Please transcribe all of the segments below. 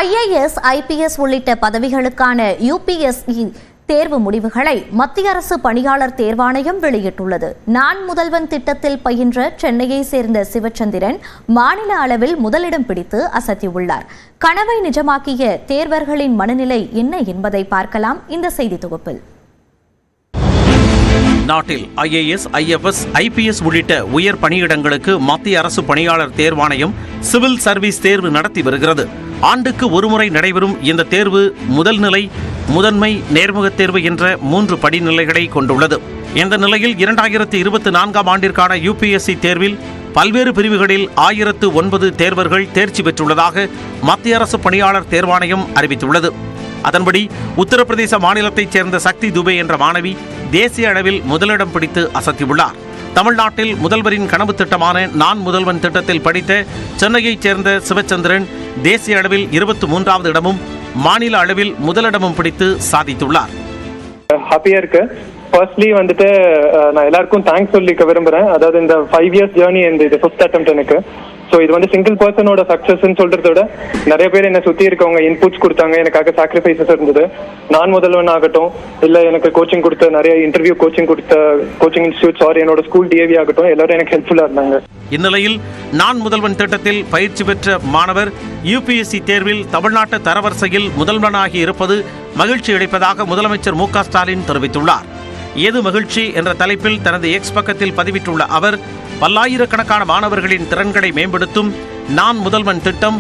IAS, IPS உள்ளிட்ட பதவிகளுக்கான UPSE தேர்வு முடிவுகளை மத்திய அரசு பணியாளர் தேர்வாணையம் வெளியிட்டுள்ளது. நான் முதல்வன் திட்டத்தில் பயின்ற சென்னையை சேர்ந்த சிவச்சந்திரன் மாநில அளவில் முதலிடம் பிடித்து அசத்தியுள்ளார். கனவை நிஜமாக்கிய தேர்வர்களின் மனநிலை என்ன என்பதை பார்க்கலாம் இந்த செய்தி தொகுப்பில். நாட்டில் IAS, IFS, IPS உள்ளிட்ட உயர் பணியிடங்களுக்கு மத்திய அரசு பணியாளர் தேர்வாணையம் சிவில் சர்வீஸ் தேர்வு நடத்தி வருகிறது. ஆண்டுக்கு ஒருமுறை நடைபெறும் இந்த தேர்வு முதல் நிலை, முதன்மை, நேர்முகத் தேர்வு என்ற 3 படிநிலைகளை கொண்டுள்ளது. இந்த நிலையில் 2024ஆம் ஆண்டிற்கான UPSC தேர்வில் பல்வேறு பிரிவுகளில் 1009 தேர்வர்கள் தேர்ச்சி பெற்றுள்ளதாக மத்திய அரசு பணியாளர் தேர்வாணையம் அறிவித்துள்ளது. அதன்படி உத்தரப்பிரதேச மாநிலத்தைச் சேர்ந்த சக்தி துபே என்ற மாணவி தேசிய அளவில் முதலிடம் பிடித்து அசத்தியுள்ளார். தமிழ்நாட்டில் முதல்வரின் கனவு திட்டமான நான் முதல்வன் திட்டத்தில் படித்த சென்னையைச் சேர்ந்த சிவச்சந்திரன் தேசிய அளவில் 23வது இடமும் மாநில அளவில் முதலிடமும் பிடித்து சாதித்துள்ளார். ஹாப்பியா இருக்கு. ஃபர்ஸ்ட்லி வந்துட்டு நான் எல்லாருக்கும் தேங்க்ஸ் சொல்லிக்க விரும்புறேன். அதாவது இந்த 5 இயர்ஸ் ஜேர்னி இது 5th அட்டெம்ப்ட் எனக்கு. ஸோ இது வந்து சிங்கிள் பர்சனோட சக்சஸ்ன்னு சொல்றத விட நிறைய பேர் என்னை சுற்றி இருக்கவங்க இன்புட்ஸ் கொடுத்தாங்க, எனக்காக சாக்ரிஃபைசஸ் இருந்தது. நான் முதல்வன் ஆகட்டும், இல்லை எனக்கு கோச்சிங் கொடுத்த நிறைய இன்டர்வியூ கோச்சிங் கொடுத்த கோச்சிங் இன்ஸ்டியூட்ஸ் என்னோட ஸ்கூல் டிஏவி ஆகட்டும், எல்லாரும் எனக்கு ஹெல்ப்ஃபுல்லாக இருந்தாங்க. இந்நிலையில் நான் முதல்வன் திட்டத்தில் பயிற்சி பெற்ற மாணவர் UPSC தேர்வில் தமிழ்நாட்டு தரவரிசையில் முதல்வனாகி இருப்பது மகிழ்ச்சி அளிப்பதாக முதலமைச்சர் MK ஸ்டாலின் தெரிவித்துள்ளார். ஏது மகிழ்ச்சி என்ற தலைப்பில் தனது எக்ஸ் பக்கத்தில் பதிவிட்டுள்ள அவர், பல்லாயிரக்கணக்கான மாணவர்களின் திறன்களை மேம்படுத்தும் நான் முதல்வன் திட்டம்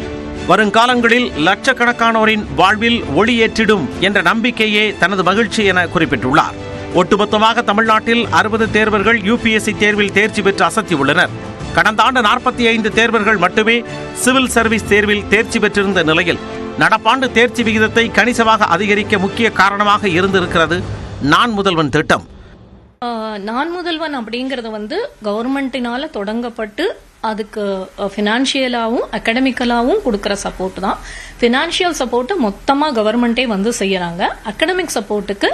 வருங்காலங்களில் லட்சக்கணக்கானோரின் வாழ்வில் ஒளியேற்றிடும் என்ற நம்பிக்கையே தனது மகிழ்ச்சி என குறிப்பிட்டுள்ளார். ஒட்டுமொத்தமாக தமிழ்நாட்டில் 60 தேர்வர்கள் UPSC தேர்வில் தேர்ச்சி பெற்று அசத்தியுள்ளனர். கடந்த ஆண்டு 45 தேர்வர்கள் மட்டுமே சிவில் சர்வீஸ் தேர்வில் தேர்ச்சி பெற்றிருந்த நிலையில் நடப்பாண்டு தேர்ச்சி விகிதத்தை கணிசமாக அதிகரிக்க முக்கிய காரணமாக இருந்திருக்கிறது நான் முதல்வன் திட்டம். நான் முதல்வன் அப்படிங்கறது வந்து கவர்மெண்டினால தொடங்கப்பட்டு அதுக்கு ஃபினான்ஷியலாவும் அகடமிக்கலாவும் கொடுக்கற சப்போர்ட் தான். ஃபினான்ஷியல் சப்போர்ட் மொத்தமா கவர்மெண்டே வந்து செய்யறாங்க. அகடமிக் சப்போர்ட்டுக்கு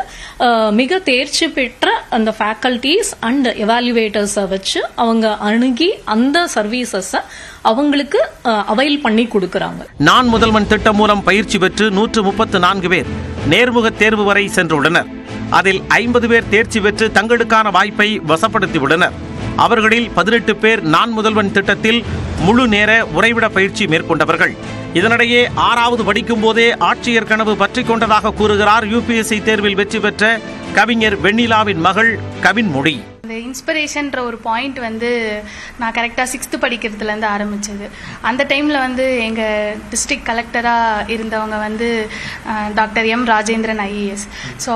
மிக தேர்ச்சி பெற்ற அந்த ஃபேக்கல்டிஸ் அண்ட் எவாலுவேட்டர்ஸை வச்சு அவங்க அணுகி அந்த சர்வீசஸ் அவங்களுக்கு அவைல் பண்ணி கொடுக்கறாங்க. நான் முதல்வன் திட்டம் மூலம் பயிற்சி பெற்று 134 பேர் நேர்முக தேர்வு வரை சென்றுள்ளனர். அதில் 50 பேர் தேர்ச்சி பெற்று தங்களுக்கான வாய்ப்பை வசப்படுத்தியுள்ளனர். அவர்களில் 18 பேர் நான் முதல்வன் திட்டத்தில் முழு நேர உறைவிட பயிற்சி மேற்கொண்டவர்கள். இதனிடையே 6வது படிக்கும் போதே ஆட்சியர் கனவு பற்றிக் கொண்டதாக கூறுகிறார் UPSC தேர்வில் வெற்றி பெற்ற கவிஞர் வெண்ணிலாவின் மகள் கவின்மொழி. இந்த இன்ஸ்பிரேஷன்ற ஒரு பாயிண்ட் வந்து நான் கரெக்டாக 6th படிக்கிறதுலேருந்து ஆரம்பிச்சது. அந்த டைமில் வந்து எங்கள் டிஸ்ட்ரிக்ட் கலெக்டராக இருந்தவங்க வந்து doctor M. Rajendran IAS. So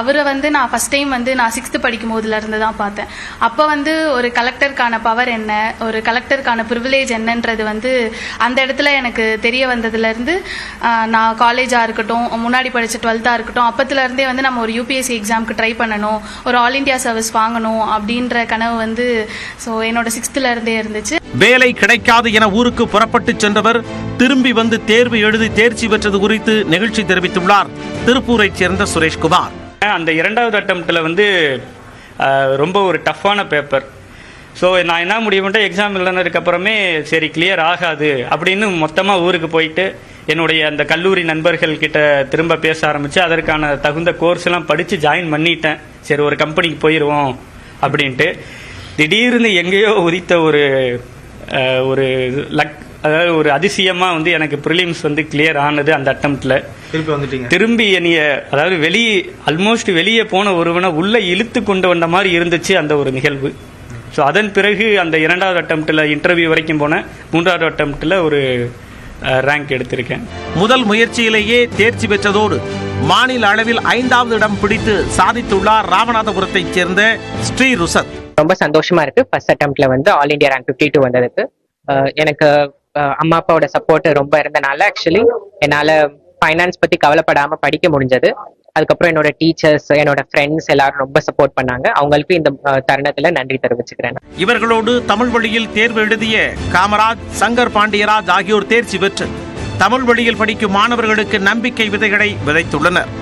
அவரை வந்து நான் ஃபஸ்ட் டைம் வந்து நான் 6th படிக்கும் போதுலேருந்து தான் பார்த்தேன். அப்போ வந்து ஒரு கலெக்டருக்கான பவர் என்ன, ஒரு கலெக்டருக்கான ப்ரிவிலேஜ் என்னன்றது வந்து அந்த இடத்துல எனக்கு தெரிய வந்ததுலேருந்து நான் காலேஜாக இருக்கட்டும், முன்னாடி படித்த 12th இருக்கட்டும், அப்பத்துலேருந்தே வந்து நம்ம ஒரு UPSC எக்ஸாமுக்கு ட்ரை பண்ணணும், ஒரு ஆல் இண்டியா சர்வீஸ் வாங்கணும் அப்படின்ற கனவு வந்து என்னோட 6th இருந்தே இருந்துச்சு. வேலை கிடைக்காது என ஊருக்கு புறப்பட்டு சென்றவர் திரும்பி வந்து தேர்வு எழுதி தேர்ச்சி பெற்றது குறித்து நிகழ்ச்சி தெரிவித்துள்ளார் திருப்பூரை சேர்ந்த சுரேஷ்குமார். அந்த 2வது அட்டெம்ப்ட்ல வந்து ரொம்ப ஒரு டஃப்பான பேப்பர். ஸோ நான் என்ன முடிவு பண்ணிட்டேன், எக்ஸாம் இல்லைனதுக்கு அப்புறமே சரி கிளியர் ஆகாது அப்படின்னு மொத்தமாக ஊருக்கு போயிட்டு என்னுடைய அந்த கல்லூரி நண்பர்கள் கிட்ட திரும்ப பேச ஆரம்பிச்சு அதற்கான தகுந்த கோர்ஸ் எல்லாம் படித்து ஜாயின் பண்ணிட்டேன். சரி ஒரு கம்பெனிக்கு போயிடுவோம் அப்படின்ட்டு திடீர்னு எங்கேயோ உதித்த ஒரு லக், அதாவது ஒரு அதிசயமாக வந்து எனக்கு ப்ரிலிம்ஸ் வந்து கிளியர் ஆனது. அந்த அட்டெம்ப்ட்ல திரும்பி என்னைய, அதாவது ஆல்மோஸ்ட் வெளியே போன ஒருவனை உள்ள இழுத்து கொண்டு வந்த மாதிரி இருந்துச்சு அந்த ஒரு நிகழ்வு. ஸோ அதன் பிறகு அந்த 2வது அட்டெம்ப்ட்ல இன்டர்வியூ வரைக்கும் போனேன். 3வது அட்டெம்ப்ட்ல ஒரு ரேங்க் எடுத்திருக்கேன். முதல் முயற்சியிலேயே தேர்ச்சி பெற்றதோடு மாநில அளவில் 5வது இடம் பிடித்து சாதித்துள்ளார் ராமநாதபுரத்தைச் சேர்ந்த ஸ்ரீ ருசத். ரொம்ப சந்தோஷமா இருக்கு. ஃபர்ஸ்ட் அட்டெம்ப்ட்ல வந்து ஆல் இண்டியா ரேங்க் 52 வந்ததுக்கு. எனக்கு அம்மா அப்பாவோட சப்போர்ட் ரொம்ப இருந்தனால ஆக்சுவலி என்னால ஃபைனான்ஸ் பத்தி கவலைப்படாம படிக்க முடிஞ்சது. அதுக்கப்புறம் என்னோட டீச்சர்ஸ், என்னோட ஃப்ரெண்ட்ஸ் எல்லாரும் ரொம்ப சப்போர்ட் பண்ணாங்க. அவங்களுக்கு இந்த தருணத்துல நன்றி தெரிவிச்சுக்கிறேன். இவர்களோடு தமிழ் வழியில் தேர்வு எழுதிய காமராஜ், சங்கர் பாண்டியராஜ் ஆகியோர் தேர்ச்சி பெற்று தமிழ் வழியில் படிக்கும் மாணவர்களுக்கு நம்பிக்கை விதைகளை விதைத்துள்ளனர்.